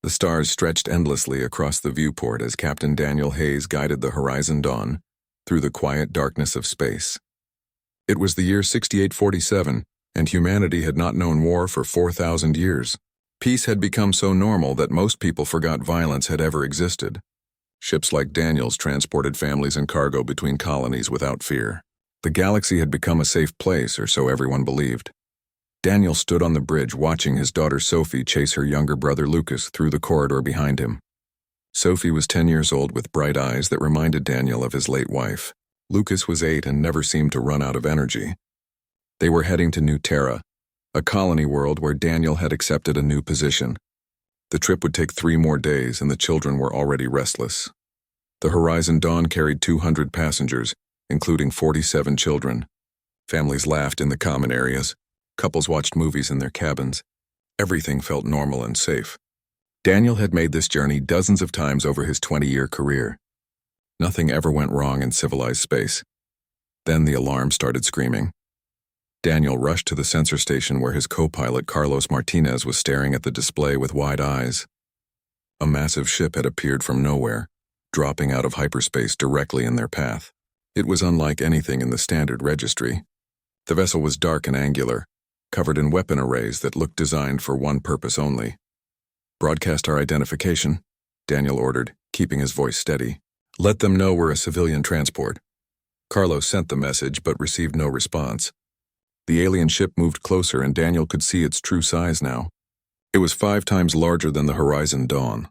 The stars stretched endlessly across the viewport as Captain Daniel Hayes guided the Horizon Dawn through the quiet darkness of space. It was the year 6847, and humanity had not known war for 4,000 years. Peace had become so normal that most people forgot violence had ever existed. Ships like Daniel's transported families and cargo between colonies without fear. The galaxy had become a safe place, or so everyone believed. Daniel stood on the bridge watching his daughter Sophie chase her younger brother Lucas through the corridor behind him. Sophie was 10 years old with bright eyes that reminded Daniel of his late wife. Lucas was 8 and never seemed to run out of energy. They were heading to New Terra, a colony world where Daniel had accepted a new position. The trip would take 3 more days and the children were already restless. The Horizon Dawn carried 200 passengers, including 47 children. Families laughed in the common areas. Couples watched movies in their cabins. Everything felt normal and safe. Daniel had made this journey dozens of times over his 20-year career. Nothing ever went wrong in civilized space. Then the alarm started screaming. Daniel rushed to the sensor station where his co-pilot Carlos Martinez was staring at the display with wide eyes. A massive ship had appeared from nowhere, dropping out of hyperspace directly in their path. It was unlike anything in the standard registry. The vessel was dark and angular, covered in weapon arrays that looked designed for one purpose only. "Broadcast our identification," Daniel ordered, keeping his voice steady. "Let them know we're a civilian transport." Carlos sent the message but received no response. The alien ship moved closer and Daniel could see its true size now. It was 5 times larger than the Horizon Dawn,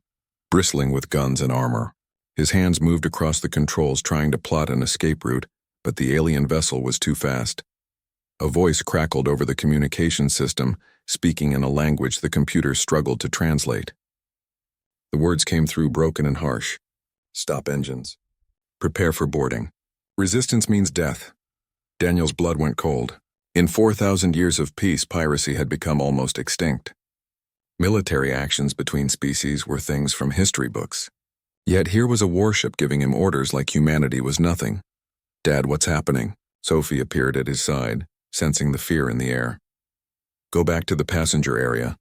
bristling with guns and armor. His hands moved across the controls trying to plot an escape route, but the alien vessel was too fast. A voice crackled over the communication system, speaking in a language the computer struggled to translate. The words came through broken and harsh. "Stop engines. Prepare for boarding. Resistance means death." Daniel's blood went cold. In 4,000 years of peace, piracy had become almost extinct. Military actions between species were things from history books. Yet here was a warship giving him orders like humanity was nothing. "Dad, what's happening?" Sophie appeared at his side, sensing the fear in the air. "Go back to the passenger area,"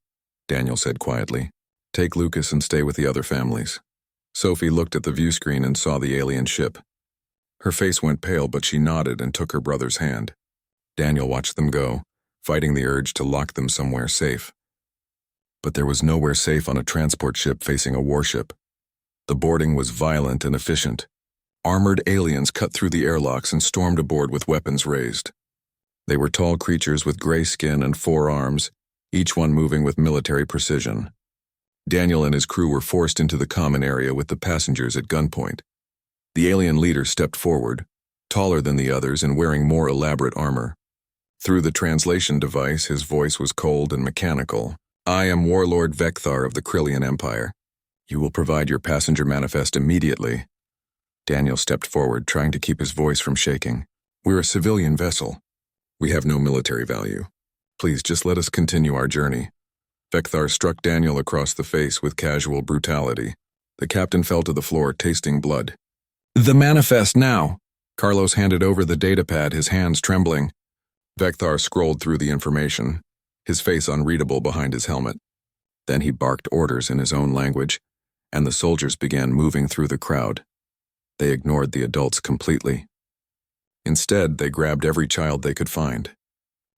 Daniel said quietly. "Take Lucas and stay with the other families." Sophie looked at the view screen and saw the alien ship. Her face went pale, but she nodded and took her brother's hand. Daniel watched them go, fighting the urge to lock them somewhere safe. But there was nowhere safe on a transport ship facing a warship. The boarding was violent and efficient. Armored aliens cut through the airlocks and stormed aboard with weapons raised. They were tall creatures with gray skin and 4 arms, each one moving with military precision. Daniel and his crew were forced into the common area with the passengers at gunpoint. The alien leader stepped forward, taller than the others and wearing more elaborate armor. Through the translation device, his voice was cold and mechanical. "I am Warlord Vekthar of the Krillian Empire. You will provide your passenger manifest immediately." Daniel stepped forward, trying to keep his voice from shaking. "We're a civilian vessel. We have no military value. Please just let us continue our journey." Vekthar struck Daniel across the face with casual brutality. The captain fell to the floor, tasting blood. "The manifest now!" Carlos handed over the datapad, his hands trembling. Vekthar scrolled through the information, his face unreadable behind his helmet. Then he barked orders in his own language, and the soldiers began moving through the crowd. They ignored the adults completely. Instead, they grabbed every child they could find.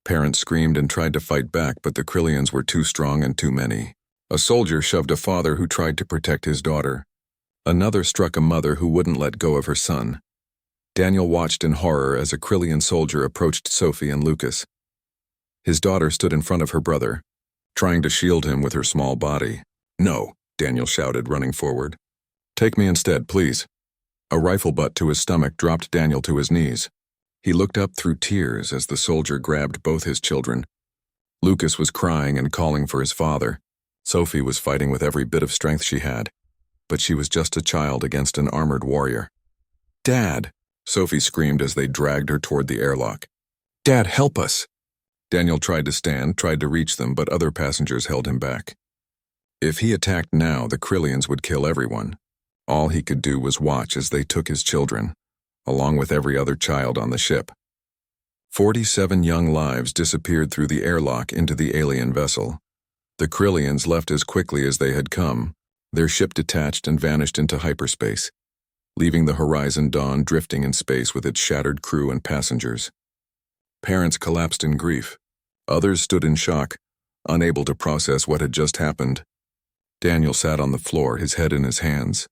Parents screamed and tried to fight back, but the Krillians were too strong and too many. A soldier shoved a father who tried to protect his daughter. Another struck a mother who wouldn't let go of her son. Daniel watched in horror as a Krillian soldier approached Sophie and Lucas. His daughter stood in front of her brother, trying to shield him with her small body. "No," Daniel shouted, running forward. "Take me instead, please." A rifle butt to his stomach dropped Daniel to his knees. He looked up through tears as the soldier grabbed both his children. Lucas was crying and calling for his father. Sophie was fighting with every bit of strength she had, but she was just a child against an armored warrior. "Dad!" Sophie screamed as they dragged her toward the airlock. "Dad, help us!" Daniel tried to stand, tried to reach them, but other passengers held him back. If he attacked now, the Krillians would kill everyone. All he could do was watch as they took his children, along with every other child on the ship. 47 young lives disappeared through the airlock into the alien vessel. The Krillians left as quickly as they had come, Their ship detached and vanished into hyperspace, leaving the Horizon Dawn drifting in space with its shattered crew and passengers. Parents collapsed in grief. Others stood in shock, unable to process what had just happened. Daniel sat on the floor, his head in his hands,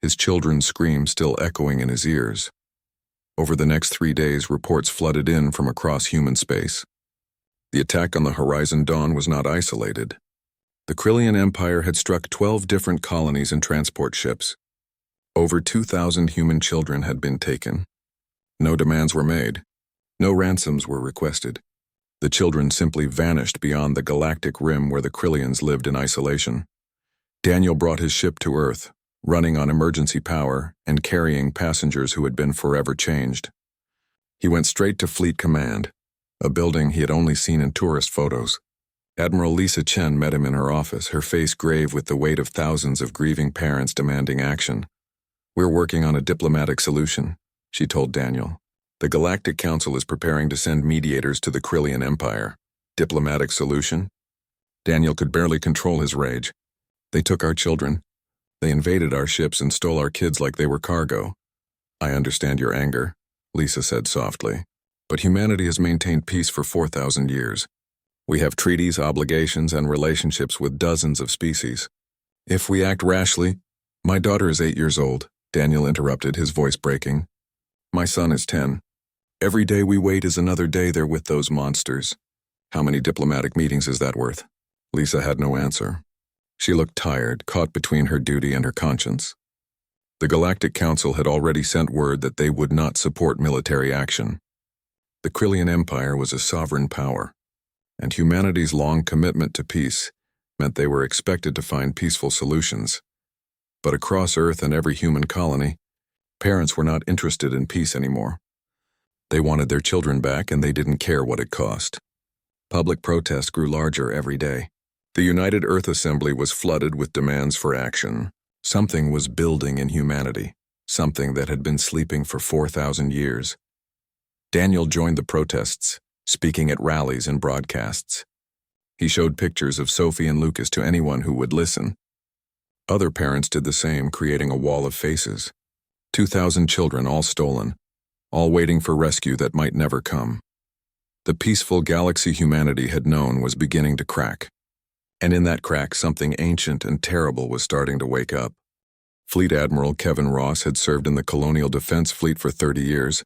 his children's screams still echoing in his ears. Over the next 3 days, reports flooded in from across human space. The attack on the Horizon Dawn was not isolated. The Krillian Empire had struck 12 different colonies and transport ships. Over 2,000 human children had been taken. No demands were made. No ransoms were requested. The children simply vanished beyond the galactic rim where the Krillians lived in isolation. Daniel brought his ship to Earth, running on emergency power and carrying passengers who had been forever changed. He went straight to Fleet Command, a building he had only seen in tourist photos. Admiral Lisa Chen met him in her office, her face grave with the weight of thousands of grieving parents demanding action. "We're working on a diplomatic solution," she told Daniel. "The Galactic Council is preparing to send mediators to the Krillian Empire." Diplomatic solution? Daniel could barely control his rage. "They took our children. They invaded our ships and stole our kids like they were cargo." "I understand your anger," Lisa said softly. "But humanity has maintained peace for 4,000 years. We have treaties, obligations, and relationships with dozens of species. If we act rashly—" "My daughter is 8 years old," Daniel interrupted, his voice breaking. "My son is 10. Every day we wait is another day they're with those monsters. How many diplomatic meetings is that worth?" Lisa had no answer. She looked tired, caught between her duty and her conscience. The Galactic Council had already sent word that they would not support military action. The Krillian Empire was a sovereign power, and humanity's long commitment to peace meant they were expected to find peaceful solutions. But across Earth and every human colony, parents were not interested in peace anymore. They wanted their children back, and they didn't care what it cost. Public protest grew larger every day. The United Earth Assembly was flooded with demands for action. Something was building in humanity, something that had been sleeping for 4,000 years. Daniel joined the protests, speaking at rallies and broadcasts. He showed pictures of Sophie and Lucas to anyone who would listen. Other parents did the same, creating a wall of faces. 2,000 children, all stolen, all waiting for rescue that might never come. The peaceful galaxy humanity had known was beginning to crack. And in that crack, something ancient and terrible was starting to wake up. Fleet Admiral Kevin Ross had served in the Colonial Defense Fleet for 30 years,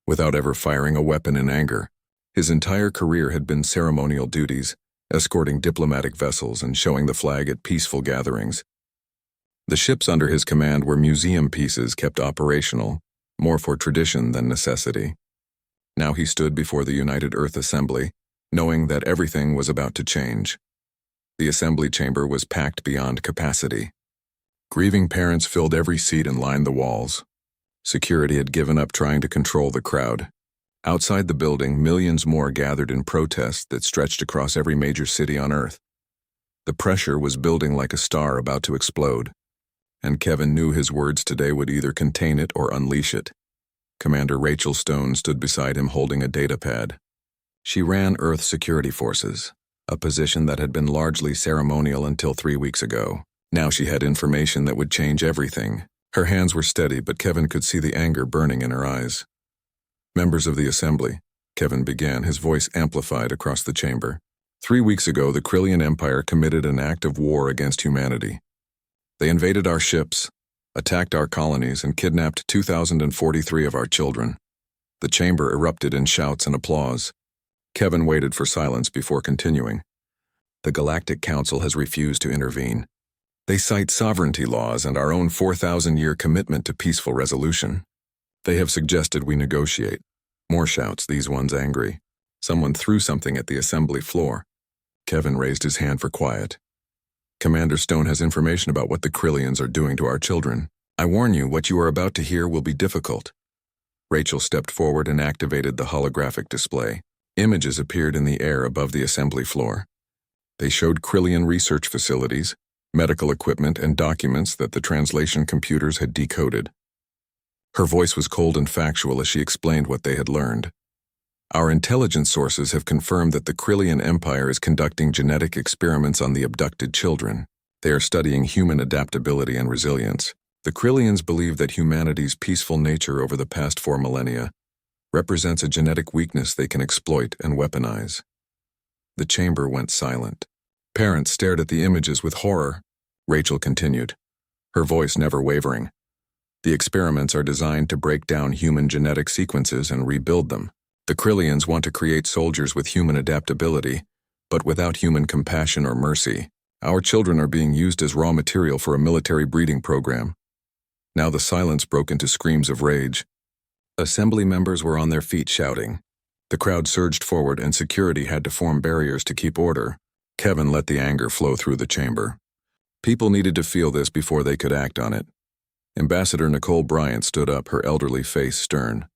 without ever firing a weapon in anger. His entire career had been ceremonial duties, escorting diplomatic vessels and showing the flag at peaceful gatherings. The ships under his command were museum pieces kept operational, more for tradition than necessity. Now he stood before the United Earth Assembly, knowing that everything was about to change. The assembly chamber was packed beyond capacity. Grieving parents filled every seat and lined the walls. Security had given up trying to control the crowd. Outside the building, millions more gathered in protests that stretched across every major city on Earth. The pressure was building like a star about to explode, and Kevin knew his words today would either contain it or unleash it. Commander Rachel Stone stood beside him holding a datapad. She ran Earth Security Forces, a position that had been largely ceremonial until 3 weeks ago. Now she had information that would change everything. Her hands were steady, but Kevin could see the anger burning in her eyes. "Members of the Assembly," Kevin began, his voice amplified across the chamber. 3 weeks ago, the Krillian Empire committed an act of war against humanity. They invaded our ships, attacked our colonies, and kidnapped 2,043 of our children. The chamber erupted in shouts and applause. Kevin waited for silence before continuing. "The Galactic Council has refused to intervene. They cite sovereignty laws and our own 4,000-year commitment to peaceful resolution. They have suggested we negotiate." More shouts, these ones angry. Someone threw something at the assembly floor. Kevin raised his hand for quiet. "Commander Stone has information about what the Krillians are doing to our children. I warn you, what you are about to hear will be difficult." Rachel stepped forward and activated the holographic display. Images appeared in the air above the assembly floor. They showed Krillian research facilities, medical equipment, and documents that the translation computers had decoded. Her voice was cold and factual as she explained what they had learned. "Our intelligence sources have confirmed that the Krillian Empire is conducting genetic experiments on the abducted children. They are studying human adaptability and resilience. The Krillians believe that humanity's peaceful nature over the past 4 millennia represents a genetic weakness they can exploit and weaponize. The chamber went silent. Parents stared at the images with horror. Rachel continued, her voice never wavering. The experiments are designed to break down human genetic sequences and rebuild them. The Krillians want to create soldiers with human adaptability, but without human compassion or mercy. Our children are being used as raw material for a military breeding program. Now the silence broke into screams of rage. Assembly members were on their feet shouting. The crowd surged forward and security had to form barriers to keep order. Kevin let the anger flow through the chamber. People needed to feel this before they could act on it. Ambassador Nicole Bryant stood up, her elderly face stern.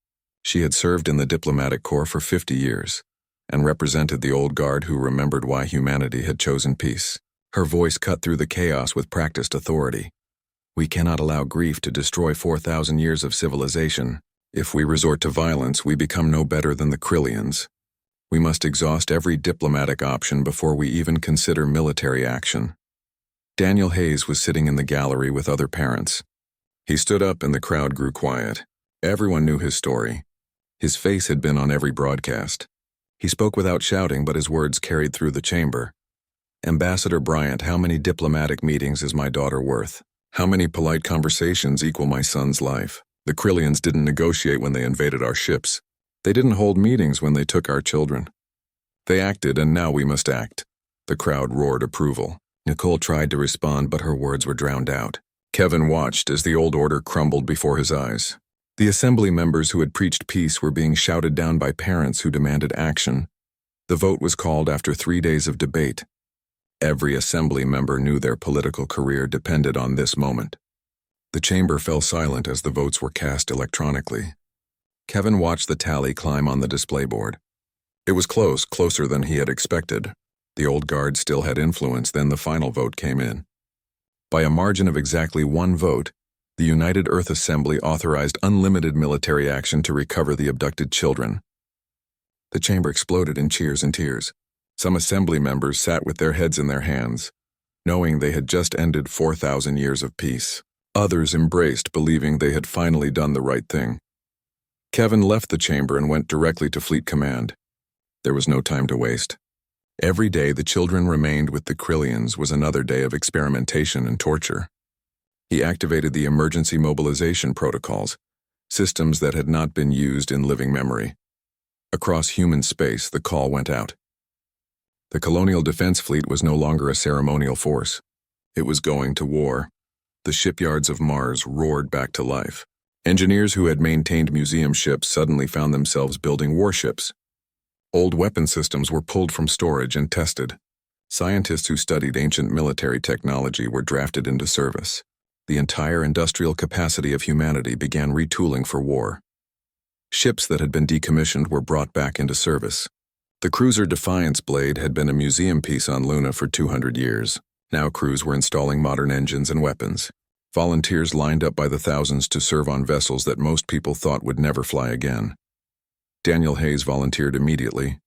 She had served in the diplomatic corps for 50 years and represented the old guard who remembered why humanity had chosen peace. Her voice cut through the chaos with practiced authority. We cannot allow grief to destroy 4,000 years of civilization. If we resort to violence, we become no better than the Krillians. We must exhaust every diplomatic option before we even consider military action. Daniel Hayes was sitting in the gallery with other parents. He stood up and the crowd grew quiet. Everyone knew his story. His face had been on every broadcast. He spoke without shouting, but his words carried through the chamber. Ambassador Bryant, how many diplomatic meetings is my daughter worth? How many polite conversations equal my son's life? The Krillians didn't negotiate when they invaded our ships. They didn't hold meetings when they took our children. They acted, and now we must act. The crowd roared approval. Nicole tried to respond, but her words were drowned out. Kevin watched as the old order crumbled before his eyes. The assembly members who had preached peace were being shouted down by parents who demanded action. The vote was called after 3 days of debate. Every assembly member knew their political career depended on this moment. The chamber fell silent as the votes were cast electronically. Kevin watched the tally climb on the display board. It was close, closer than he had expected. The old guard still had influence, then the final vote came in. By a margin of exactly 1 vote, the United Earth Assembly authorized unlimited military action to recover the abducted children. The chamber exploded in cheers and tears. Some assembly members sat with their heads in their hands, knowing they had just ended 4,000 years of peace. Others embraced, believing they had finally done the right thing. Kevin left the chamber and went directly to Fleet Command. There was no time to waste. Every day the children remained with the Krillians was another day of experimentation and torture. He activated the emergency mobilization protocols, systems that had not been used in living memory. Across human space, the call went out. The Colonial Defense Fleet was no longer a ceremonial force. It was going to war. The shipyards of Mars roared back to life. Engineers who had maintained museum ships suddenly found themselves building warships. Old weapon systems were pulled from storage and tested. Scientists who studied ancient military technology were drafted into service. The entire industrial capacity of humanity began retooling for war. Ships that had been decommissioned were brought back into service. The cruiser Defiance Blade had been a museum piece on Luna for 200 years. Now crews were installing modern engines and weapons. Volunteers lined up by the thousands to serve on vessels that most people thought would never fly again. Daniel Hayes volunteered immediately.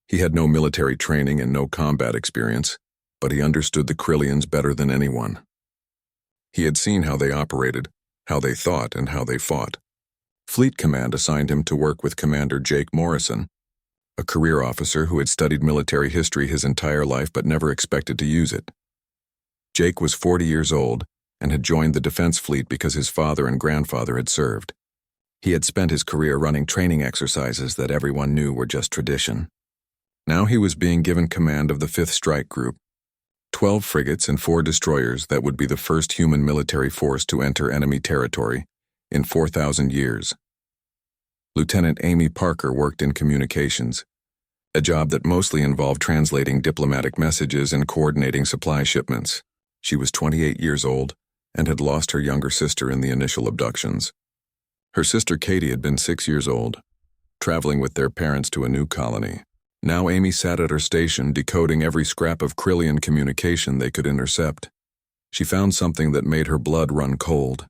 He had no military training and no combat experience, but he understood the Krillians better than anyone. He had seen how they operated, how they thought, and how they fought. Fleet Command assigned him to work with Commander Jake Morrison, a career officer who had studied military history his entire life but never expected to use it. Jake was 40 years old and had joined the Defense Fleet because his father and grandfather had served. He had spent his career running training exercises that everyone knew were just tradition. Now he was being given command of the 5th Strike Group, 12 frigates and 4 destroyers that would be the first human military force to enter enemy territory in 4,000 years. Lieutenant Amy Parker worked in communications, a job that mostly involved translating diplomatic messages and coordinating supply shipments. She was 28 years old and had lost her younger sister in the initial abductions. Her sister Katie had been 6 years old, traveling with their parents to a new colony. Now Amy sat at her station decoding every scrap of Krillian communication they could intercept. She found something that made her blood run cold.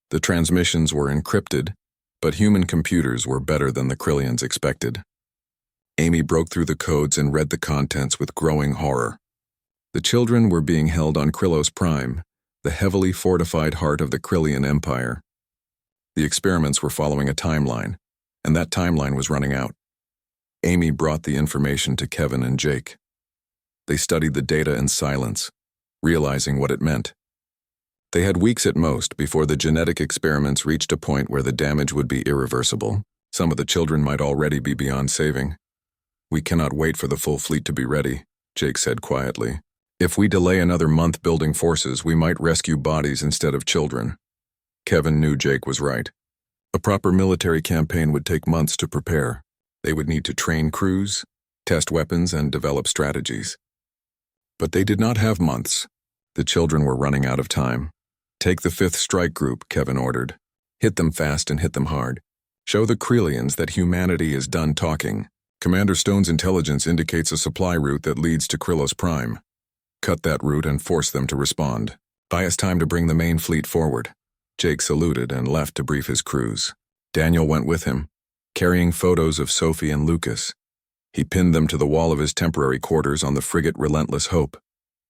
The transmissions were encrypted, but human computers were better than the Krillians expected. Amy broke through the codes and read the contents with growing horror. The children were being held on Krylos Prime, the heavily fortified heart of the Krillian Empire. The experiments were following a timeline, and that timeline was running out. Amy brought the information to Kevin and Jake. They studied the data in silence, realizing what it meant. They had weeks at most before the genetic experiments reached a point where the damage would be irreversible. Some of the children might already be beyond saving. "We cannot wait for the full fleet to be ready," Jake said quietly. "If we delay another month building forces, we might rescue bodies instead of children." Kevin knew Jake was right. A proper military campaign would take months to prepare. They would need to train crews, test weapons, and develop strategies. But they did not have months. The children were running out of time. "Take the 5th Strike Group," Kevin ordered. "Hit them fast and hit them hard. Show the Krillians that humanity is done talking. Commander Stone's intelligence indicates a supply route that leads to Krylos Prime. Cut that route and force them to respond. Buy us time to bring the main fleet forward." Jake saluted and left to brief his crews. Daniel went with him, carrying photos of Sophie and Lucas. He pinned them to the wall of his temporary quarters on the frigate Relentless Hope.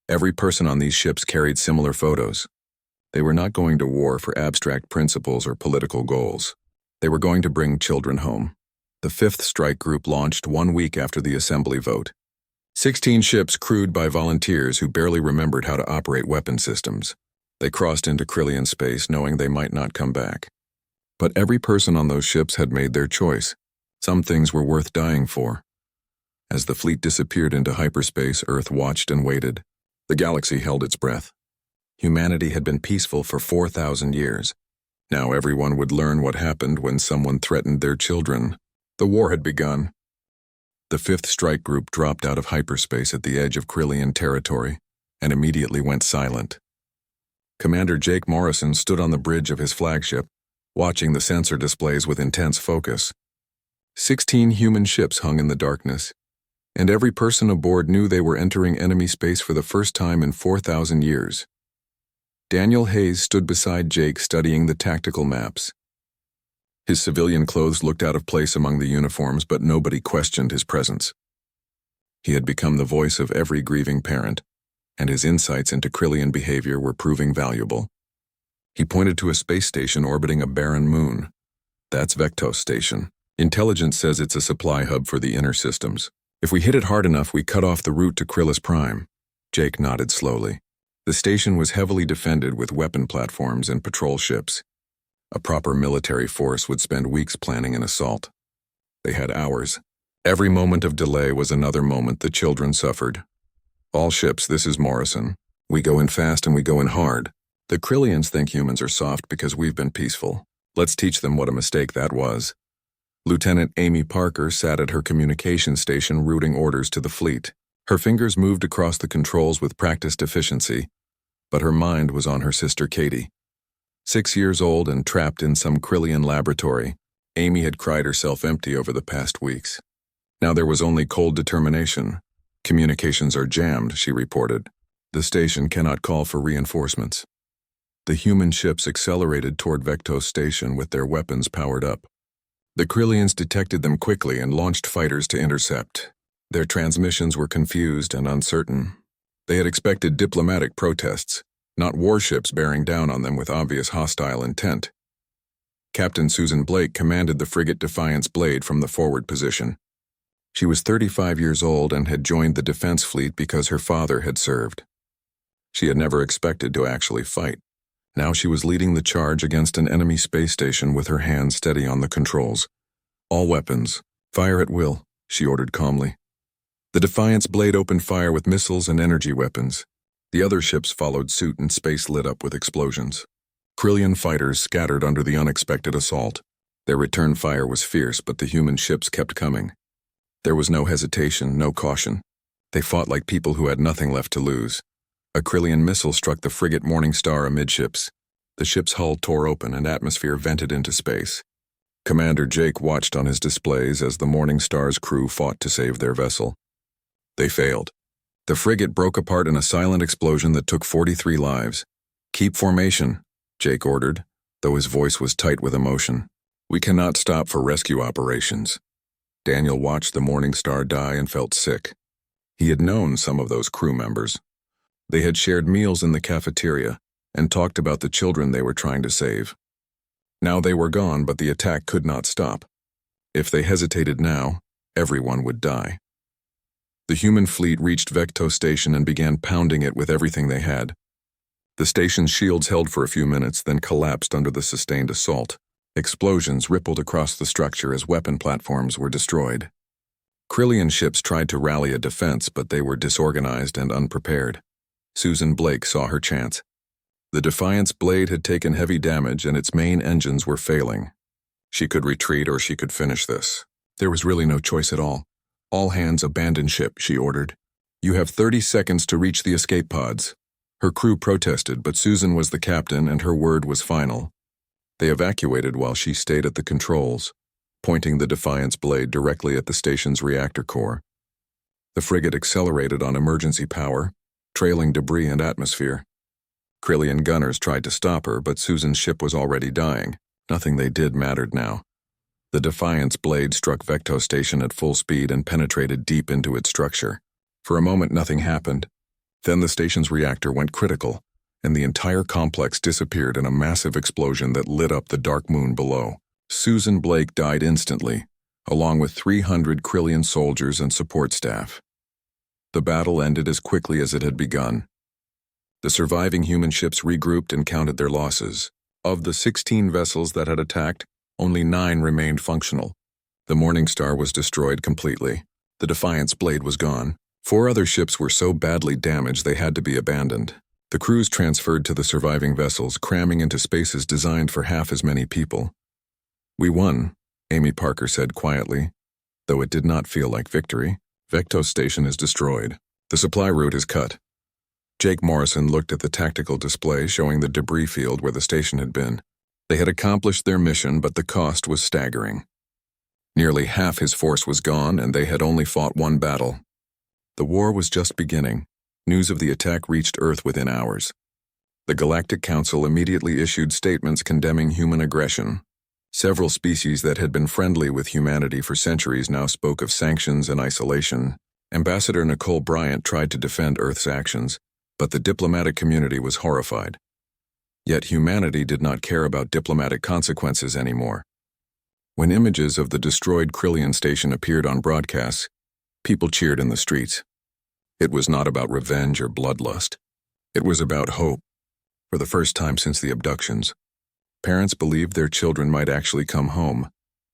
Every person on these ships carried similar photos. They were not going to war for abstract principles or political goals. They were going to bring children home. The 5th Strike Group launched 1 week after the assembly vote. 16 ships crewed by volunteers who barely remembered how to operate weapon systems. They crossed into Krillian space knowing they might not come back. But every person on those ships had made their choice. Some things were worth dying for. As the fleet disappeared into hyperspace, Earth watched and waited. The galaxy held its breath. Humanity had been peaceful for 4,000 years. Now everyone would learn what happened when someone threatened their children. The war had begun. The 5th Strike Group dropped out of hyperspace at the edge of Krillian territory and immediately went silent. Commander Jake Morrison stood on the bridge of his flagship, watching the sensor displays with intense focus. 16 human ships hung in the darkness, and every person aboard knew they were entering enemy space for the first time in 4,000 years. Daniel Hayes stood beside Jake studying the tactical maps. His civilian clothes looked out of place among the uniforms, but nobody questioned his presence. He had become the voice of every grieving parent, and his insights into Krillian behavior were proving valuable. He pointed to a space station orbiting a barren moon. "That's Vectos Station. Intelligence says it's a supply hub for the inner systems. If we hit it hard enough, we cut off the route to Krylos Prime." Jake nodded slowly. The station was heavily defended with weapon platforms and patrol ships. A proper military force would spend weeks planning an assault. They had hours. Every moment of delay was another moment the children suffered. "All ships, this is Morrison. We go in fast and we go in hard. The Krillians think humans are soft because we've been peaceful. Let's teach them what a mistake that was." Lieutenant Amy Parker sat at her communication station routing orders to the fleet. Her fingers moved across the controls with practiced efficiency, but her mind was on her sister Katie. 6 years old and trapped in some Krillian laboratory, Amy had cried herself empty over the past weeks. Now there was only cold determination. "Communications are jammed," she reported. "The station cannot call for reinforcements." The human ships accelerated toward Vectos Station with their weapons powered up. The Krillians detected them quickly and launched fighters to intercept. Their transmissions were confused and uncertain. They had expected diplomatic protests, not warships bearing down on them with obvious hostile intent. Captain Susan Blake commanded the frigate Defiance Blade from the forward position. She was 35 years old and had joined the defense fleet because her father had served. She had never expected to actually fight. Now she was leading the charge against an enemy space station with her hands steady on the controls. "All weapons, fire at will," she ordered calmly. The Defiance Blade opened fire with missiles and energy weapons. The other ships followed suit and space lit up with explosions. Krillian fighters scattered under the unexpected assault. Their return fire was fierce, but the human ships kept coming. There was no hesitation, no caution. They fought like people who had nothing left to lose. A Krillian missile struck the frigate Morning Star amidships. The ship's hull tore open and atmosphere vented into space. Commander Jake watched on his displays as the Morning Star's crew fought to save their vessel. They failed. The frigate broke apart in a silent explosion that took 43 lives. "Keep formation," Jake ordered, though his voice was tight with emotion. "We cannot stop for rescue operations." Daniel watched the Morning Star die and felt sick. He had known some of those crew members. They had shared meals in the cafeteria and talked about the children they were trying to save. Now they were gone, but the attack could not stop. If they hesitated now, everyone would die. The human fleet reached Vecto Station and began pounding it with everything they had. The station's shields held for a few minutes, then collapsed under the sustained assault. Explosions rippled across the structure as weapon platforms were destroyed. Krillian ships tried to rally a defense, but they were disorganized and unprepared. Susan Blake saw her chance. The Defiant's blade had taken heavy damage and its main engines were failing. She could retreat or she could finish this. There was really no choice at all. All hands abandon ship, she ordered. You have 30 seconds to reach the escape pods. Her crew protested, but Susan was the captain and her word was final. They evacuated while she stayed at the controls, pointing the Defiant's blade directly at the station's reactor core. The frigate accelerated on emergency power, trailing debris and atmosphere. Krillian gunners tried to stop her, but Susan's ship was already dying. Nothing they did mattered now. The Defiant's blade struck Vecto Station at full speed and penetrated deep into its structure. For a moment, nothing happened. Then the station's reactor went critical, and the entire complex disappeared in a massive explosion that lit up the dark moon below. Susan Blake died instantly, along with 300 Krillian soldiers and support staff. The battle ended as quickly as it had begun. The surviving human ships regrouped and counted their losses. Of the 16 vessels that had attacked, only 9 remained functional. The Morning Star was destroyed completely. The Defiant's blade was gone. 4 other ships were so badly damaged they had to be abandoned. The crews transferred to the surviving vessels, cramming into spaces designed for half as many people. We won, Amy Parker said quietly, though it did not feel like victory. Vecto Station is destroyed. The supply route is cut. Jake Morrison looked at the tactical display showing the debris field where the station had been. They had accomplished their mission, but the cost was staggering. Nearly half his force was gone, and they had only fought one battle. The war was just beginning. News of the attack reached Earth within hours. The Galactic Council immediately issued statements condemning human aggression. Several species that had been friendly with humanity for centuries now spoke of sanctions and isolation. Ambassador Nicole Bryant tried to defend Earth's actions, but the diplomatic community was horrified. Yet humanity did not care about diplomatic consequences anymore. When images of the destroyed Krillian station appeared on broadcasts, people cheered in the streets. It was not about revenge or bloodlust. It was about hope. For the first time since the abductions, parents believed their children might actually come home.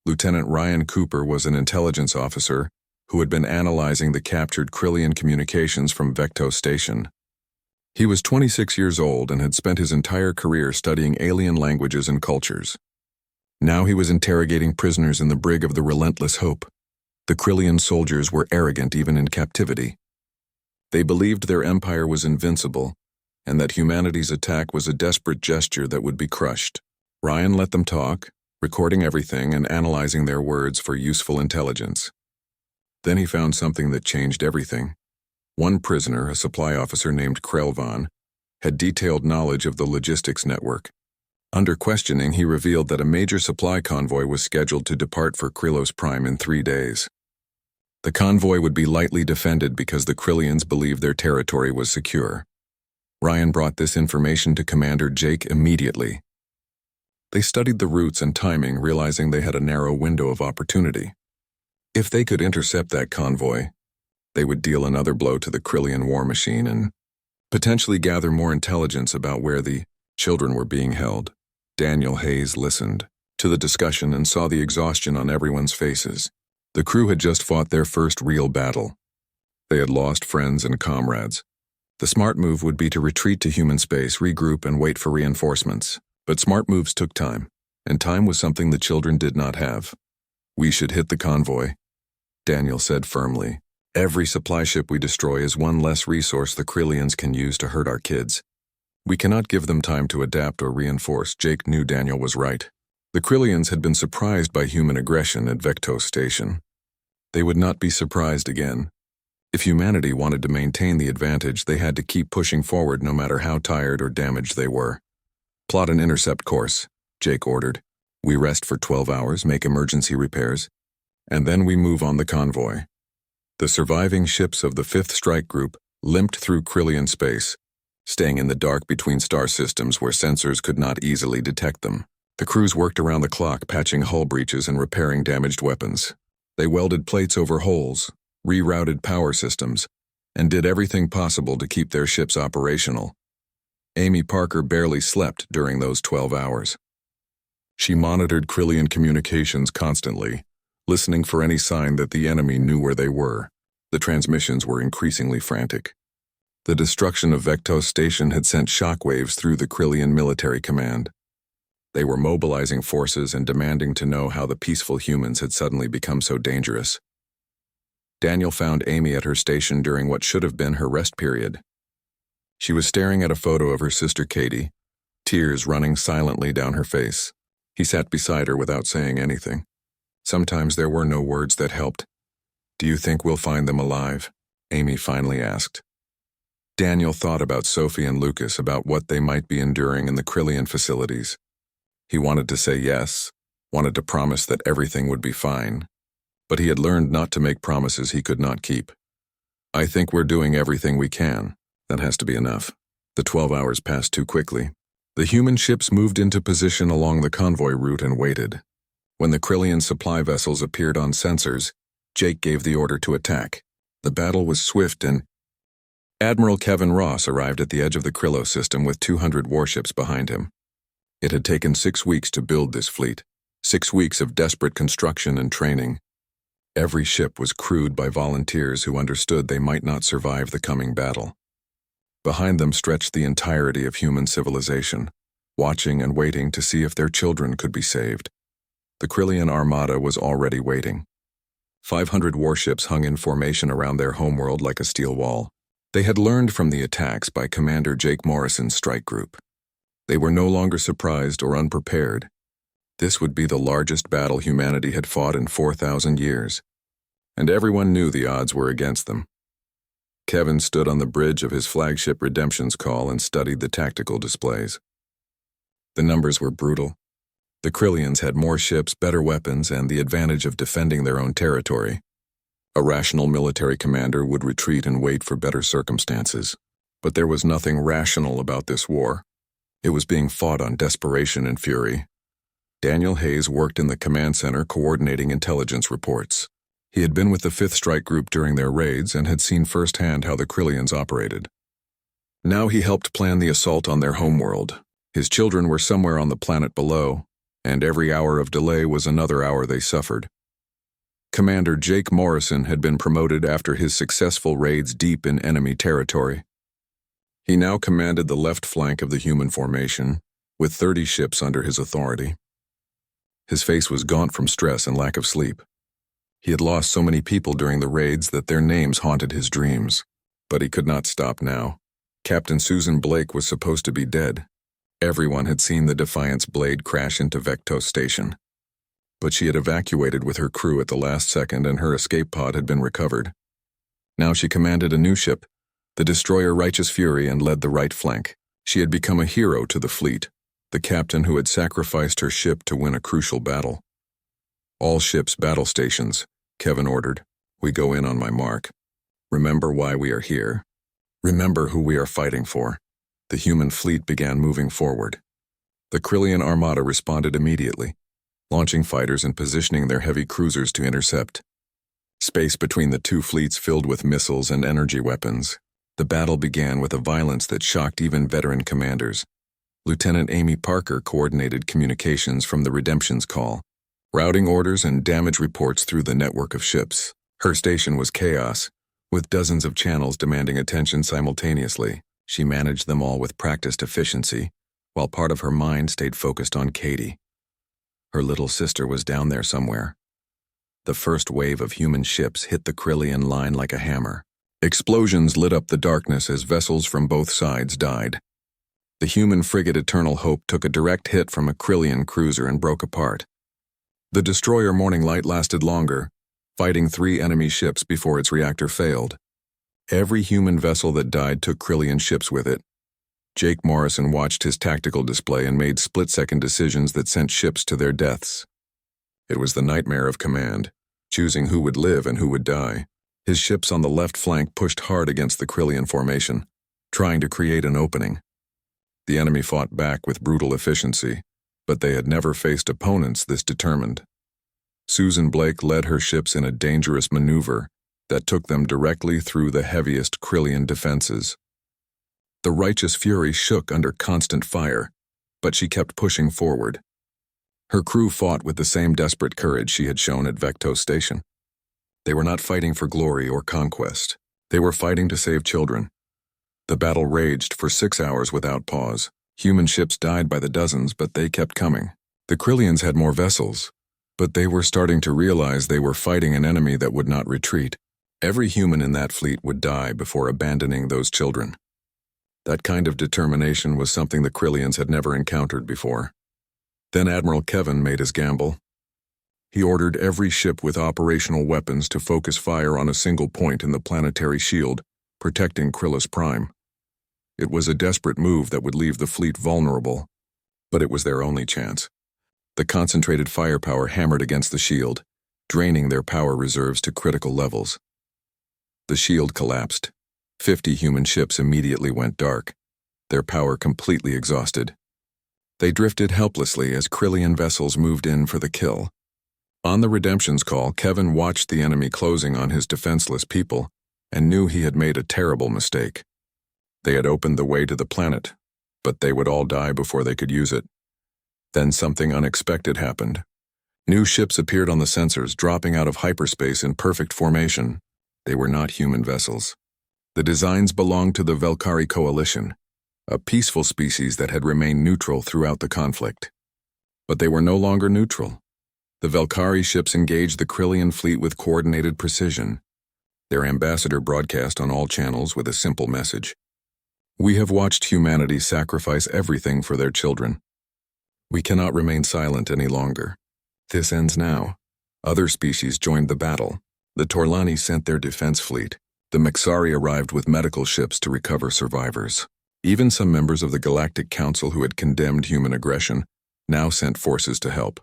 Lieutenant Ryan Cooper was an intelligence officer who had been analyzing the captured Krillian communications from Vecto Station. He was 26 years old and had spent his entire career studying alien languages and cultures. Now he was interrogating prisoners in the brig of the Relentless Hope. The Krillian soldiers were arrogant even in captivity. They believed their empire was invincible, and that humanity's attack was a desperate gesture that would be crushed. Ryan let them talk, recording everything and analyzing their words for useful intelligence. Then he found something that changed everything. One prisoner, a supply officer named Krelvan, had detailed knowledge of the logistics network. Under questioning, he revealed that a major supply convoy was scheduled to depart for Krylos Prime in 3 days. The convoy would be lightly defended because the Krillians believed their territory was secure. Ryan brought this information to Commander Jake immediately. They studied the routes and timing, realizing they had a narrow window of opportunity. If they could intercept that convoy, they would deal another blow to the Krillian war machine and potentially gather more intelligence about where the children were being held. Daniel Hayes listened to the discussion and saw the exhaustion on everyone's faces. The crew had just fought their first real battle. They had lost friends and comrades. The smart move would be to retreat to human space, regroup, and wait for reinforcements. But smart moves took time, and time was something the children did not have. We should hit the convoy, Daniel said firmly. Every supply ship we destroy is one less resource the Krillians can use to hurt our kids. We cannot give them time to adapt or reinforce. Jake knew Daniel was right. The Krillians had been surprised by human aggression at Vecto Station. They would not be surprised again. If humanity wanted to maintain the advantage, they had to keep pushing forward no matter how tired or damaged they were. Plot an intercept course, Jake ordered. We rest for 12 hours, make emergency repairs, and then we move on the convoy. The surviving ships of the 5th Strike Group limped through Krillian space, staying in the dark between star systems where sensors could not easily detect them. The crews worked around the clock, patching hull breaches and repairing damaged weapons. They welded plates over holes, rerouted power systems, and did everything possible to keep their ships operational. Amy Parker barely slept during those 12 hours. She monitored Krillian communications constantly, listening for any sign that the enemy knew where they were. The transmissions were increasingly frantic. The destruction of Vectos Station had sent shockwaves through the Krillian military command. They were mobilizing forces and demanding to know how the peaceful humans had suddenly become so dangerous. Daniel found Amy at her station during what should have been her rest period. She was staring at a photo of her sister Katie, tears running silently down her face. He sat beside her without saying anything. Sometimes there were no words that helped. "Do you think we'll find them alive?" Amy finally asked. Daniel thought about Sophie and Lucas, about what they might be enduring in the Krillian facilities. He wanted to say yes, wanted to promise that everything would be fine, but he had learned not to make promises he could not keep. "I think we're doing everything we can. That has to be enough." The 12 hours passed too quickly. The human ships moved into position along the convoy route and waited. When the Krillian supply vessels appeared on sensors, Jake gave the order to attack. The battle was swift and Admiral Kevin Ross arrived at the edge of the Krillo system with 200 warships behind him. It had taken 6 weeks to build this fleet, 6 weeks of desperate construction and training. Every ship was crewed by volunteers who understood they might not survive the coming battle. Behind them stretched the entirety of human civilization, watching and waiting to see if their children could be saved. The Krillian armada was already waiting. 500 warships hung in formation around their homeworld like a steel wall. They had learned from the attacks by Commander Jake Morrison's strike group. They were no longer surprised or unprepared. This would be the largest battle humanity had fought in 4,000 years, and everyone knew the odds were against them. Kevin stood on the bridge of his flagship Redemption's Call and studied the tactical displays. The numbers were brutal. The Krillians had more ships, better weapons, and the advantage of defending their own territory. A rational military commander would retreat and wait for better circumstances. But there was nothing rational about this war. It was being fought on desperation and fury. Daniel Hayes worked in the command center coordinating intelligence reports. He had been with the 5th Strike Group during their raids and had seen firsthand how the Krillians operated. Now he helped plan the assault on their homeworld. His children were somewhere on the planet below, and every hour of delay was another hour they suffered. Commander Jake Morrison had been promoted after his successful raids deep in enemy territory. He now commanded the left flank of the human formation, with 30 ships under his authority. His face was gaunt from stress and lack of sleep. He had lost so many people during the raids that their names haunted his dreams. But he could not stop now. Captain Susan Blake was supposed to be dead. Everyone had seen the Defiant's blade crash into Vectos Station. But she had evacuated with her crew at the last second and her escape pod had been recovered. Now she commanded a new ship, the destroyer Righteous Fury, and led the right flank. She had become a hero to the fleet, the captain who had sacrificed her ship to win a crucial battle. "All ships battle stations," Kevin ordered. "We go in on my mark. Remember why we are here. Remember who we are fighting for." The human fleet began moving forward. The Krillian armada responded immediately, launching fighters and positioning their heavy cruisers to intercept. Space between the two fleets filled with missiles and energy weapons. The battle began with a violence that shocked even veteran commanders. Lieutenant Amy Parker coordinated communications from the Redemption's Call, routing orders and damage reports through the network of ships. Her station was chaos, with dozens of channels demanding attention simultaneously. She managed them all with practiced efficiency, while part of her mind stayed focused on Katie. Her little sister was down there somewhere. The first wave of human ships hit the Krillian line like a hammer. Explosions lit up the darkness as vessels from both sides died. The human frigate Eternal Hope took a direct hit from a Krillian cruiser and broke apart. The destroyer Morning Light lasted longer, fighting 3 enemy ships before its reactor failed. Every human vessel that died took Krillian ships with it. Jake Morrison watched his tactical display and made split-second decisions that sent ships to their deaths. It was the nightmare of command, choosing who would live and who would die. His ships on the left flank pushed hard against the Krillian formation, trying to create an opening. The enemy fought back with brutal efficiency, but they had never faced opponents this determined. Susan Blake led her ships in a dangerous maneuver that took them directly through the heaviest Krillian defenses. The righteous fury shook under constant fire, but she kept pushing forward. Her crew fought with the same desperate courage she had shown at Vectos Station. They were not fighting for glory or conquest. They were fighting to save children. The battle raged for 6 hours without pause. Human ships died by the dozens, but they kept coming. The Krillians had more vessels, but they were starting to realize they were fighting an enemy that would not retreat. Every human in that fleet would die before abandoning those children. That kind of determination was something the Krillians had never encountered before. Then Admiral Kevin made his gamble. He ordered every ship with operational weapons to focus fire on a single point in the planetary shield, protecting Krillis Prime. It was a desperate move that would leave the fleet vulnerable, but it was their only chance. The concentrated firepower hammered against the shield, draining their power reserves to critical levels. The shield collapsed. 50 human ships immediately went dark, their power completely exhausted. They drifted helplessly as Krillian vessels moved in for the kill. On the redemption's call, Kevin watched the enemy closing on his defenseless people and knew he had made a terrible mistake. They had opened the way to the planet, but they would all die before they could use it. Then something unexpected happened. New ships appeared on the sensors, dropping out of hyperspace in perfect formation. They were not human vessels. The designs belonged to the Velkari Coalition, a peaceful species that had remained neutral throughout the conflict. But they were no longer neutral. The Velkari ships engaged the Krillian fleet with coordinated precision. Their ambassador broadcast on all channels with a simple message. We have watched humanity sacrifice everything for their children. We cannot remain silent any longer. This ends now. Other species joined the battle. The Torlani sent their defense fleet. The Mixari arrived with medical ships to recover survivors. Even some members of the Galactic Council who had condemned human aggression now sent forces to help.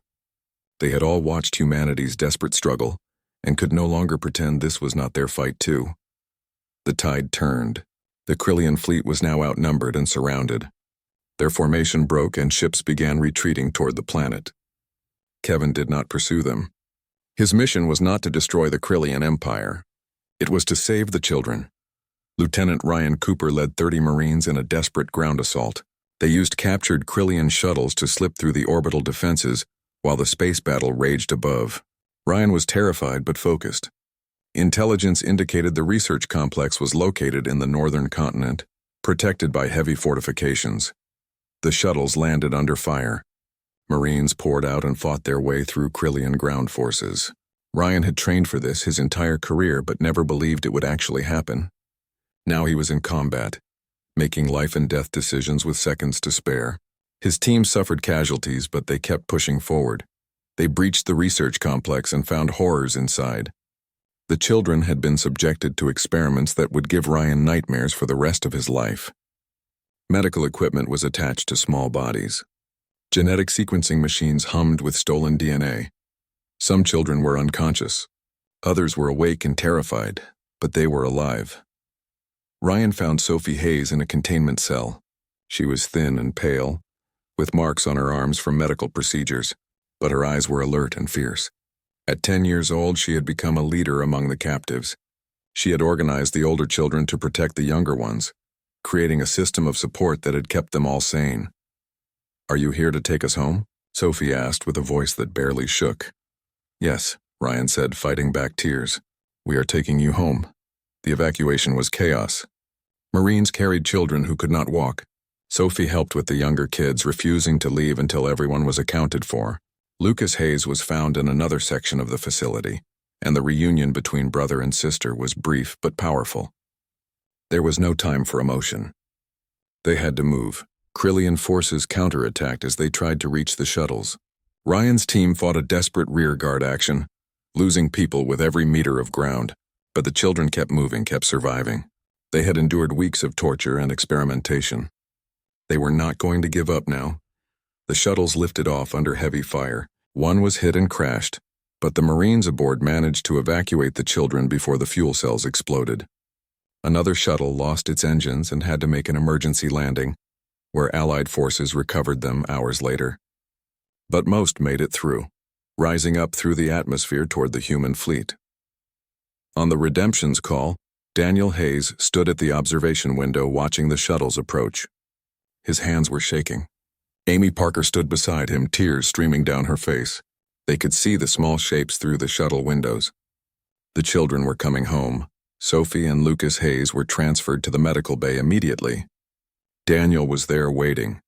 They had all watched humanity's desperate struggle and could no longer pretend this was not their fight too. The tide turned. The Krillian fleet was now outnumbered and surrounded. Their formation broke and ships began retreating toward the planet. Kevin did not pursue them. His mission was not to destroy the Krillian Empire. It was to save the children. Lieutenant Ryan Cooper led 30 Marines in a desperate ground assault. They used captured Krillian shuttles to slip through the orbital defenses while the space battle raged above. Ryan was terrified but focused. Intelligence indicated the research complex was located in the northern continent, protected by heavy fortifications. The shuttles landed under fire. Marines poured out and fought their way through Krillian ground forces. Ryan had trained for this his entire career but never believed it would actually happen. Now he was in combat, making life and death decisions with seconds to spare. His team suffered casualties, but they kept pushing forward. They breached the research complex and found horrors inside. The children had been subjected to experiments that would give Ryan nightmares for the rest of his life. Medical equipment was attached to small bodies. Genetic sequencing machines hummed with stolen DNA. Some children were unconscious. Others were awake and terrified, but they were alive. Ryan found Sophie Hayes in a containment cell. She was thin and pale, with marks on her arms from medical procedures, but her eyes were alert and fierce. At 10 years old, she had become a leader among the captives. She had organized the older children to protect the younger ones, creating a system of support that had kept them all sane. "Are you here to take us home?" Sophie asked with a voice that barely shook. "Yes," Ryan said, fighting back tears. "We are taking you home." The evacuation was chaos. Marines carried children who could not walk. Sophie helped with the younger kids, refusing to leave until everyone was accounted for. Lucas Hayes was found in another section of the facility, and the reunion between brother and sister was brief but powerful. There was no time for emotion. They had to move. Krillian forces counterattacked as they tried to reach the shuttles. Ryan's team fought a desperate rearguard action, losing people with every meter of ground, but the children kept moving, kept surviving. They had endured weeks of torture and experimentation. They were not going to give up now. The shuttles lifted off under heavy fire. One was hit and crashed, but the Marines aboard managed to evacuate the children before the fuel cells exploded. Another shuttle lost its engines and had to make an emergency landing, where Allied forces recovered them hours later. But most made it through, rising up through the atmosphere toward the human fleet. On the Redemption's call, Daniel Hayes stood at the observation window watching the shuttles approach. His hands were shaking. Amy Parker stood beside him, tears streaming down her face. They could see the small shapes through the shuttle windows. The children were coming home. Sophie and Lucas Hayes were transferred to the medical bay immediately. Daniel was there waiting,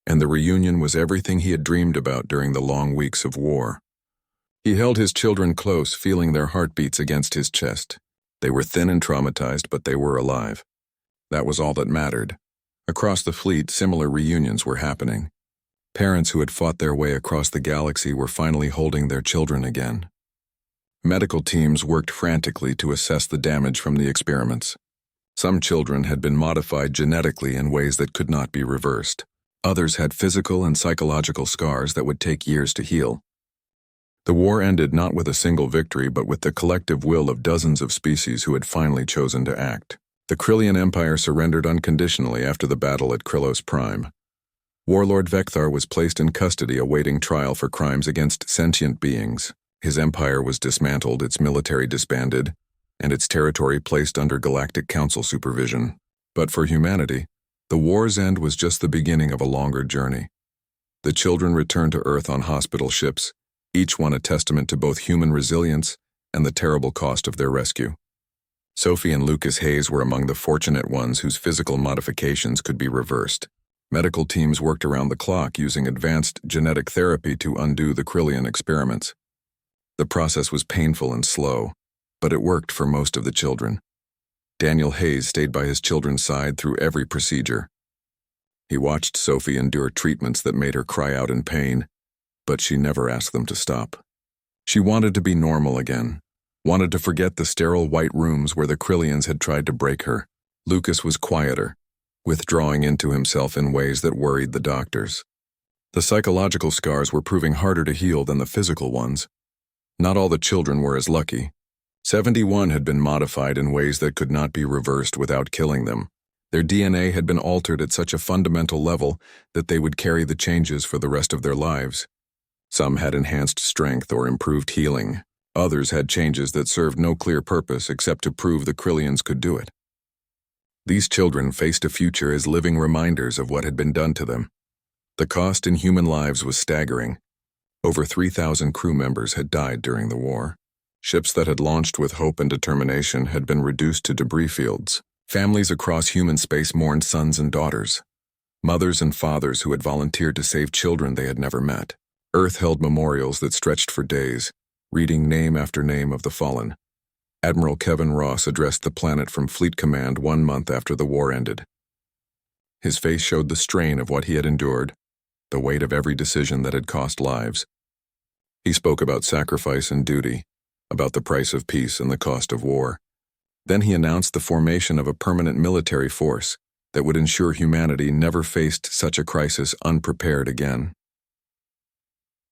and the reunion was everything he had dreamed about during the long weeks of war. He held his children close, feeling their heartbeats against his chest. They were thin and traumatized, but they were alive. That was all that mattered. Across the fleet, similar reunions were happening. Parents who had fought their way across the galaxy were finally holding their children again. Medical teams worked frantically to assess the damage from the experiments. Some children had been modified genetically in ways that could not be reversed. Others had physical and psychological scars that would take years to heal. The war ended not with a single victory, but with the collective will of dozens of species who had finally chosen to act. The Krillian Empire surrendered unconditionally after the battle at Krylos Prime. Warlord Vecthar was placed in custody awaiting trial for crimes against sentient beings. His empire was dismantled, its military disbanded, and its territory placed under Galactic Council supervision. But for humanity, the war's end was just the beginning of a longer journey. The children returned to Earth on hospital ships, each one a testament to both human resilience and the terrible cost of their rescue. Sophie and Lucas Hayes were among the fortunate ones whose physical modifications could be reversed. Medical teams worked around the clock using advanced genetic therapy to undo the Krillian experiments. The process was painful and slow, but it worked for most of the children. Daniel Hayes stayed by his children's side through every procedure. He watched Sophie endure treatments that made her cry out in pain, but she never asked them to stop. She wanted to be normal again, wanted to forget the sterile white rooms where the Krillians had tried to break her. Lucas was quieter, withdrawing into himself in ways that worried the doctors. The psychological scars were proving harder to heal than the physical ones. Not all the children were as lucky. 71 had been modified in ways that could not be reversed without killing them. Their DNA had been altered at such a fundamental level that they would carry the changes for the rest of their lives. Some had enhanced strength or improved healing. Others had changes that served no clear purpose except to prove the Krillians could do it. These children faced a future as living reminders of what had been done to them. The cost in human lives was staggering. Over 3,000 crew members had died during the war. Ships that had launched with hope and determination had been reduced to debris fields. Families across human space mourned sons and daughters, mothers and fathers who had volunteered to save children they had never met. Earth held memorials that stretched for days, reading name after name of the fallen. Admiral Kevin Ross addressed the planet from Fleet Command 1 month after the war ended. His face showed the strain of what he had endured, the weight of every decision that had cost lives. He spoke about sacrifice and duty, about the price of peace and the cost of war. Then he announced the formation of a permanent military force that would ensure humanity never faced such a crisis unprepared again.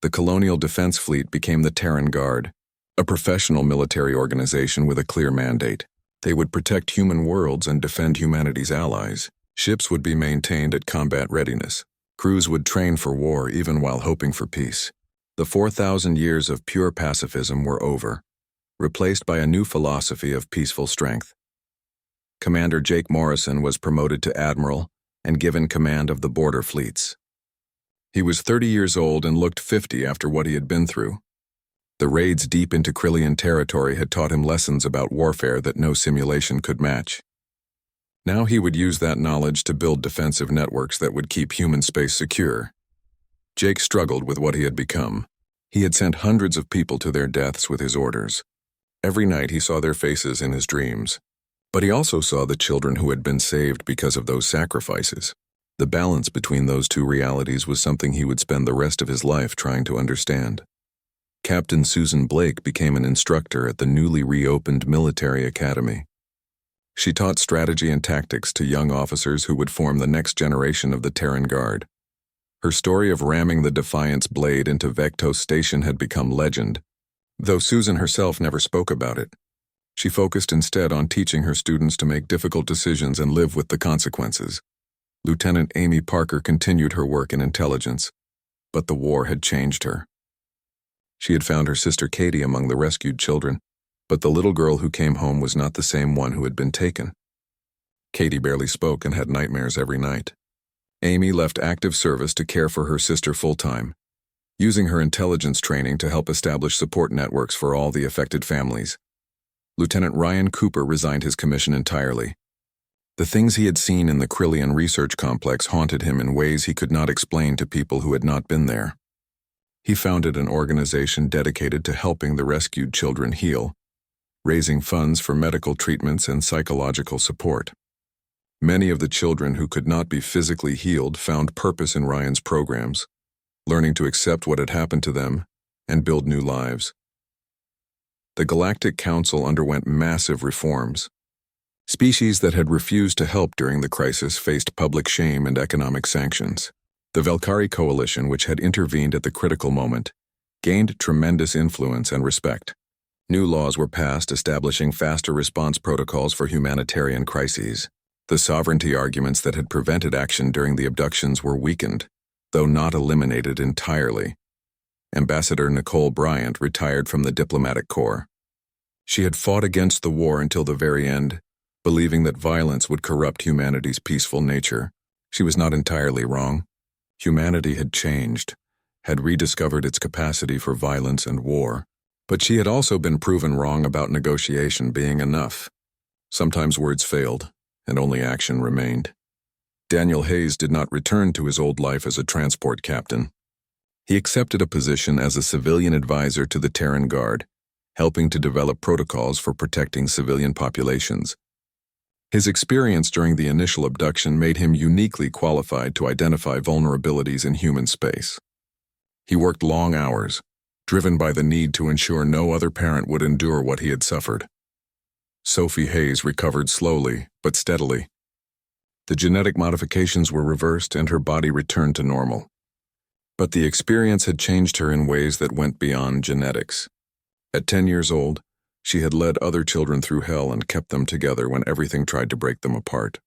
The Colonial Defense Fleet became the Terran Guard, a professional military organization with a clear mandate. They would protect human worlds and defend humanity's allies. Ships would be maintained at combat readiness. Crews would train for war even while hoping for peace. The 4,000 years of pure pacifism were over, replaced by a new philosophy of peaceful strength. Commander Jake Morrison was promoted to admiral and given command of the border fleets. He was 30 years old and looked 50 after what he had been through. The raids deep into Krillian territory had taught him lessons about warfare that no simulation could match. Now he would use that knowledge to build defensive networks that would keep human space secure. Jake struggled with what he had become. He had sent hundreds of people to their deaths with his orders. Every night he saw their faces in his dreams. But he also saw the children who had been saved because of those sacrifices. The balance between those two realities was something he would spend the rest of his life trying to understand. Captain Susan Blake became an instructor at the newly reopened military academy. She taught strategy and tactics to young officers who would form the next generation of the Terran Guard. Her story of ramming the Defiant's blade into Vectos Station had become legend, Though Susan herself never spoke about it, she focused instead on teaching her students to make difficult decisions and live with the consequences. Lieutenant Amy Parker continued her work in intelligence, but the war had changed her. She had found her sister Katie among the rescued children, but the little girl who came home was not the same one who had been taken. Katie barely spoke and had nightmares every night. Amy left active service to care for her sister full-time, using her intelligence training to help establish support networks for all the affected families. Lieutenant Ryan Cooper resigned his commission entirely. The things he had seen in the Krillian research complex haunted him in ways he could not explain to people who had not been there. He founded an organization dedicated to helping the rescued children heal, raising funds for medical treatments and psychological support. Many of the children who could not be physically healed found purpose in Ryan's programs, learning to accept what had happened to them and build new lives. The Galactic Council underwent massive reforms. Species that had refused to help during the crisis faced public shame and economic sanctions. The Valkyrie Coalition, which had intervened at the critical moment, gained tremendous influence and respect. New laws were passed establishing faster response protocols for humanitarian crises. The sovereignty arguments that had prevented action during the abductions were weakened, though not eliminated entirely. Ambassador Nicole Bryant retired from the diplomatic corps. She had fought against the war until the very end, believing that violence would corrupt humanity's peaceful nature. She was not entirely wrong. Humanity had changed, had rediscovered its capacity for violence and war. But she had also been proven wrong about negotiation being enough. Sometimes words failed, and only action remained. Daniel Hayes did not return to his old life as a transport captain. He accepted a position as a civilian advisor to the Terran Guard, helping to develop protocols for protecting civilian populations. His experience during the initial abduction made him uniquely qualified to identify vulnerabilities in human space. He worked long hours, driven by the need to ensure no other parent would endure what he had suffered. Sophie Hayes recovered slowly but steadily. The genetic modifications were reversed and her body returned to normal. But the experience had changed her in ways that went beyond genetics. At 10 years old, she had led other children through hell and kept them together when everything tried to break them apart.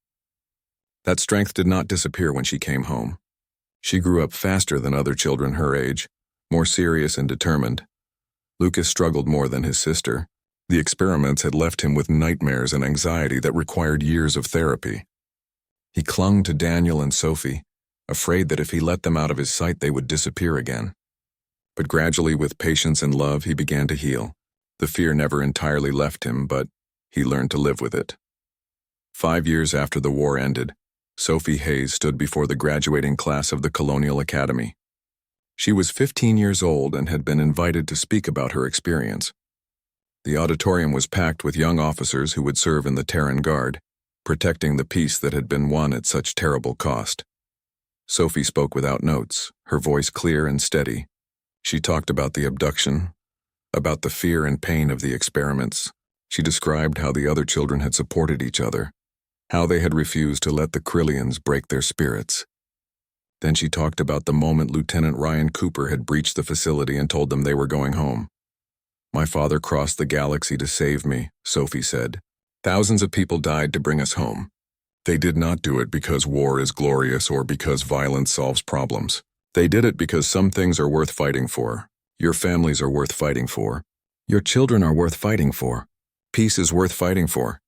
That strength did not disappear when she came home. She grew up faster than other children her age, more serious and determined. Lucas struggled more than his sister. The experiments had left him with nightmares and anxiety that required years of therapy. He clung to Daniel and Sophie, afraid that if he let them out of his sight they would disappear again. But gradually, with patience and love, he began to heal. The fear never entirely left him, but he learned to live with it. 5 years after the war ended, Sophie Hayes stood before the graduating class of the Colonial Academy. She was 15 years old and had been invited to speak about her experience. The auditorium was packed with young officers who would serve in the Terran Guard, protecting the peace that had been won at such terrible cost. Sophie spoke without notes, her voice clear and steady. She talked about the abduction, about the fear and pain of the experiments. She described how the other children had supported each other, how they had refused to let the Krillians break their spirits. Then she talked about the moment Lieutenant Ryan Cooper had breached the facility and told them they were going home. "My father crossed the galaxy to save me," Sophie said. "Thousands of people died to bring us home. They did not do it because war is glorious or because violence solves problems. They did it because some things are worth fighting for. Your families are worth fighting for. Your children are worth fighting for. Peace is worth fighting for."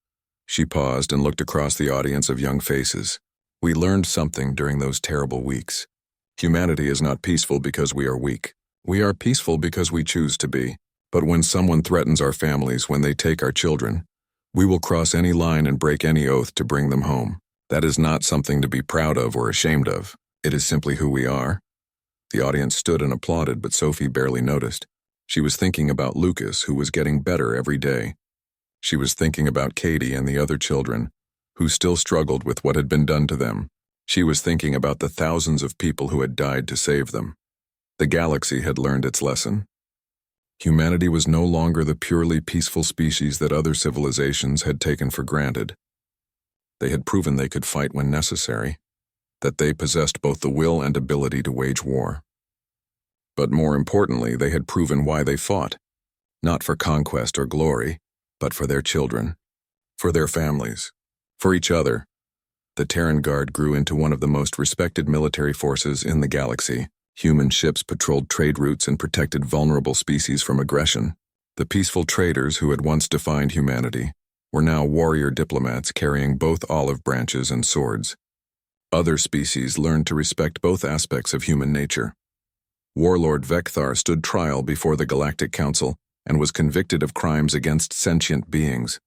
She paused and looked across the audience of young faces. We learned something during those terrible weeks. Humanity is not peaceful because we are weak. We are peaceful because we choose to be. But when someone threatens our families, when they take our children, we will cross any line and break any oath to bring them home. That is not something to be proud of or ashamed of. It is simply who we are. The audience stood and applauded, but Sophie barely noticed. She was thinking about Lucas, who was getting better every day. She was thinking about Katie and the other children, who still struggled with what had been done to them. She was thinking about the thousands of people who had died to save them. The galaxy had learned its lesson. Humanity was no longer the purely peaceful species that other civilizations had taken for granted. They had proven they could fight when necessary, that they possessed both the will and ability to wage war. But more importantly, they had proven why they fought. not for conquest or glory, but for their children, for their families, for each other. The Terran Guard grew into one of the most respected military forces in the galaxy. Human ships patrolled trade routes and protected vulnerable species from aggression. The peaceful traders who had once defined humanity were now warrior diplomats carrying both olive branches and swords. Other species learned to respect both aspects of human nature. Warlord Vecthar stood trial before the Galactic Council and was convicted of crimes against sentient beings.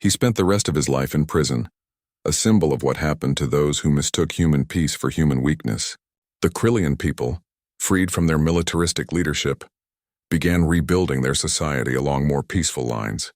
He spent the rest of his life in prison, a symbol of what happened to those who mistook human peace for human weakness. The Krillian people, freed from their militaristic leadership, began rebuilding their society along more peaceful lines.